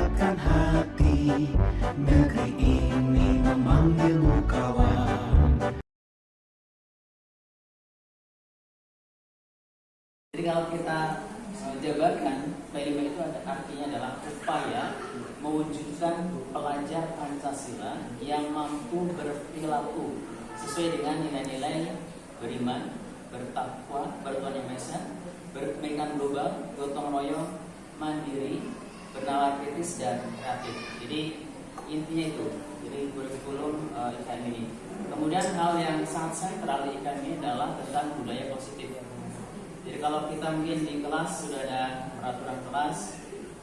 menggerakkan hati. Negeri ini memanggilmu kawan. Jadi kalau kita jabarkan, PLIMA itu artinya adalah upaya mewujudkan pelajar Pancasila yang mampu berperilaku sesuai dengan nilai-nilai beriman, bertakwa, bertuhan yang Maha Esa, berkepentingan global, gotong royong, mandiri, bernalar kritis dan kreatif. Jadi intinya itu. Jadi kurikulum IKM ini. Kemudian hal yang sangat sentral di IKM ini adalah tentang budaya positif. Jadi kalau kita mungkin di kelas sudah ada peraturan kelas,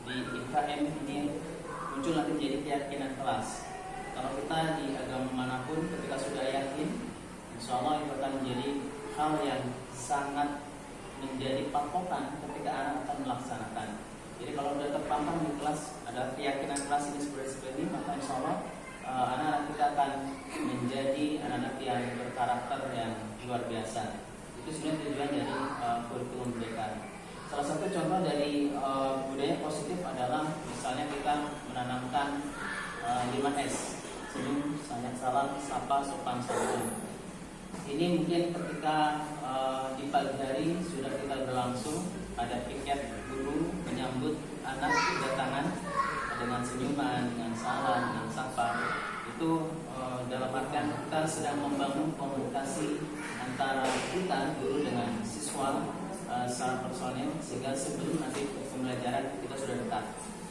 di IKM ini muncul nanti menjadi keyakinan kelas. Kalau kita di agama manapun ketika sudah yakin, insya Allah itu akan menjadi hal yang sangat menjadi patokan ketika anak akan melaksanakan. Jadi kalau sudah terpampang di kelas, ada keyakinan kelas ini seperti ini, maka insya Allah anak-anak kita akan menjadi anak-anak yang berkarakter yang luar biasa. Itu sebenarnya tujuan dari kurikulum merdeka. Salah satu contoh dari budaya positif adalah misalnya kita menanamkan 5S, senyum, salam, sapa, sopan, santun. Ini mungkin ketika di pagi hari sudah kita berlangsung, ada piket guru menyambut anak kedatangan dengan senyuman, dengan salam, dengan sapa. Itu dalam artian kita sedang membangun komunikasi antara kita guru dengan siswa secara personil, sehingga sebelum nanti pembelajaran kita sudah dekat.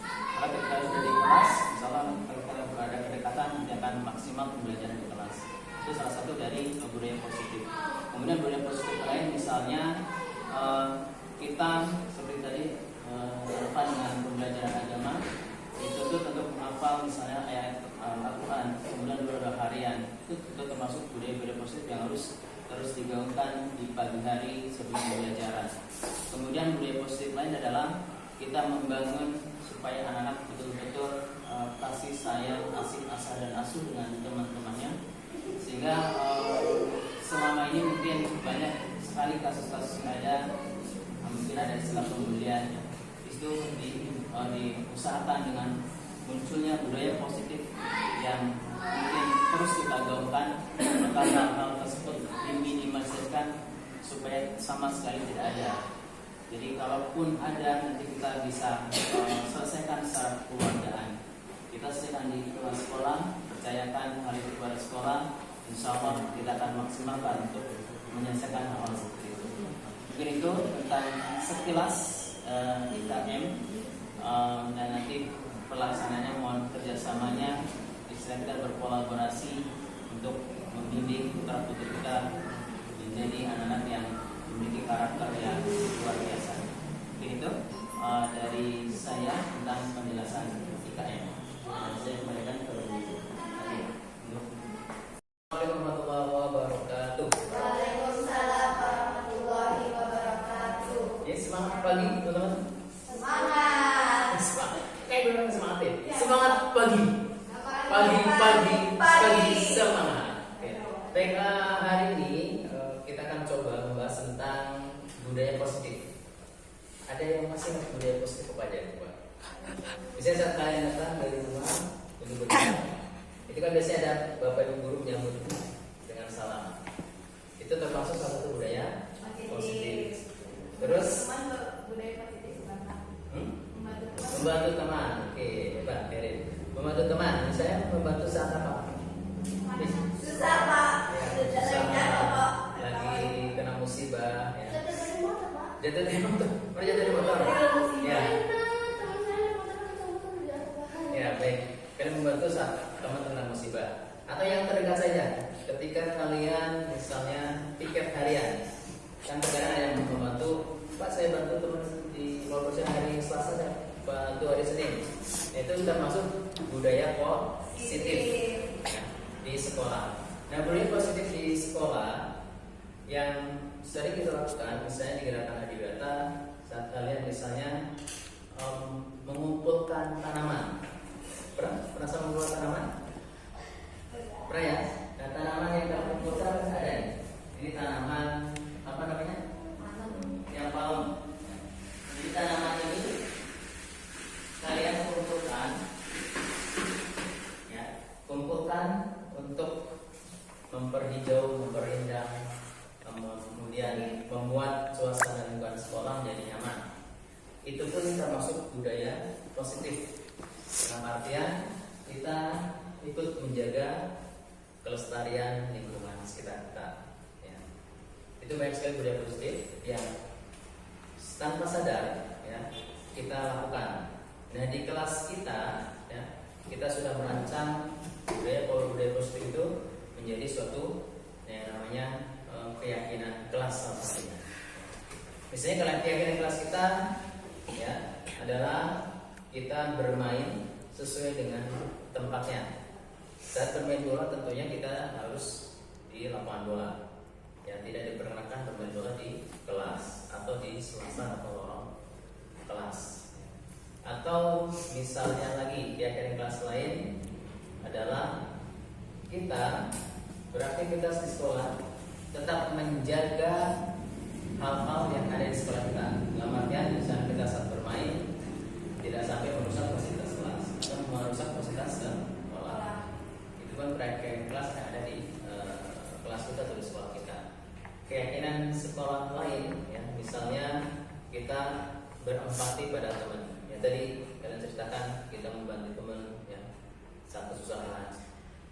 Karena ketika sudah di kelas, misalnya kalau kita berada kedekatan, nanti akan maksimal pembelajaran di kelas. Itu salah satu dari budaya positif. Kemudian budaya positif lain misalnya kita seperti tadi relevan dengan pembelajaran agama, itu tentu menghafal misalnya ayat Al-Quran, kemudian doa harian, itu termasuk budaya-budaya positif yang harus terus digaungkan di pagi hari sebelum pembelajaran. Kemudian budaya positif lain adalah kita membangun supaya anak-anak betul-betul kasih sayang, asik, asa dan asuh dengan teman-temannya, sehingga selama ini mungkin banyak sekali kasus-kasus yang ada, mungkin ada istilah pembelian, itu diusahakan dengan munculnya budaya positif yang mungkin terus kita gaungkan, maka hal-hal tersebut diminimalisirkan supaya sama sekali tidak ada. Jadi kalaupun ada, nanti kita bisa selesaikan secara kekeluargaan. Kita selesaikan di kelas sekolah, percayakan hal itu kepada sekolah, insya Allah kita akan maksimalkan untuk menyelesaikan hal-hal seperti itu. Mungkin itu tentang sekilas IKM, dan nanti pelaksananya mohon kerjasamanya, istilah kita berkolaborasi untuk membimbing putra putri kita menjadi anak-anak yang memiliki karakter yang luar biasa. Begitu dari saya tentang penjelasan IKM. Saya kembalikan ke Assalamualaikum warahmatullahi wabarakatuh. Waalaikumsalam warahmatullahi wabarakatuh. Ya, semangat pagi teman-teman. Semangat. Kayak benar semangat ya. Semangat pagi. Pagi semangat. Baik, hari ini kita akan coba membahas tentang budaya positif. Ada yang masih ingat budaya positif apa aja, Pak? Misalnya saat kalian datang dari rumah untuk berjalan, itu kan biasanya ada bapak ibu guru menyambut dengan salam. Itu termasuk salah satu budaya positif. Terus budaya positif membantu teman. Oke, hebat, Erin. Membantu teman. Misalnya membantu saat apa? susah Pak. Ya, susah, lagi kena musibah. Ya. Jatuh dari motor. Pernah jatuh dari motor? Ya. Ya, baik. Kalian membantu saat teman kena musibah. Atau yang terdekat saja, ketika kalian misalnya piket harian, kan terkadang ada yang membantu, Pak saya bantu teman di kelompok hari Selasa dan bantu hari Senin. Itu termasuk budaya positif di sekolah. Nah, budaya positif di sekolah yang sering kita lakukan, misalnya di gerakan Adibata, saat kalian misalnya mengumpulkan tanaman. Pernah sama mengumpulkan tanaman? Pernah ya? Nah, tanaman yang kita kumpulkan ada. Ini tanaman apa namanya? Yang palem. Jadi tanaman ini kalian kumpulkan Dalam artian kita ikut menjaga kelestarian lingkungan sekitar kita. Ya. Itu banyak sekali budaya positif yang tanpa sadar ya kita lakukan. Nah di kelas kita ya, kita sudah merancang budaya positif itu menjadi suatu yang namanya keyakinan kelas salah satunya. Misalnya kalau keyakinan kelas kita ya adalah kita bermain sesuai dengan tempatnya. Saat bermain bola tentunya kita harus di lapangan bola. Ya, tidak diperkenankan bermain bola di kelas atau di sela-sela atau lorong kelas. Atau misalnya lagi keyakinan kelas lain adalah kita beraktivitas di sekolah tetap menjaga hal-hal yang ada di sekolah kita. Dalam artian misalnya kita saat bermain tidak sampai merusak fasilitas kelas atau merusak fasilitas sekolah. Itu kan keyakinan kelas yang ada di kelas kita atau di sekolah kita. Keyakinan sekolah lain ya, misalnya kita berempati pada teman. Ya tadi kalian ceritakan kita membantu teman ya saat kesusahan.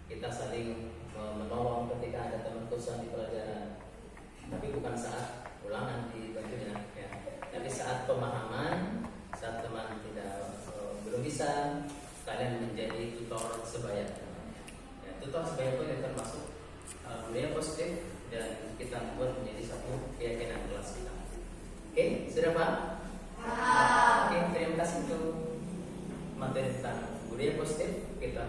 Kita saling menolong ketika ada teman kesusahan di pelajaran. Tapi bukan saat ulangan dibantunya ya. Tapi saat pemahaman, saat teman belum bisa, kalian menjadi tutor sebaya. Ya, tutor sebaya itu yang termasuk budaya positif dan kita buat menjadi satu keyakinan kelas kita. Oke, sudah Pak? Oke, terima kasih untuk materi tentang budaya positif. Kita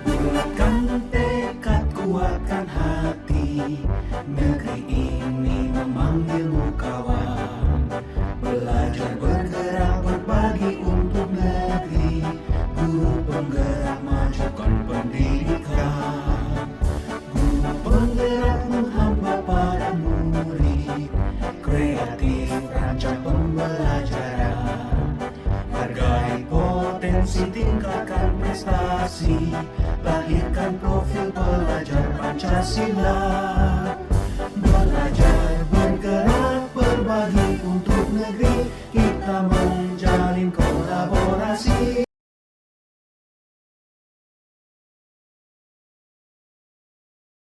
Bulatkan tekad, kuatkan hati. Negeri ini memanggilmu kawan. Belajar bergerak berbagi untuk negeri. Guru penggerak majukan pendidikan. Guru penggerak menghamba pada murid. Kreatif rancang pembelajaran. Hargai potensi, tingkatkan prestasi. Lahirkan profil pelajar Pancasila. Belajar bergerak berbagi untuk negeri. Kita menjalin kolaborasi.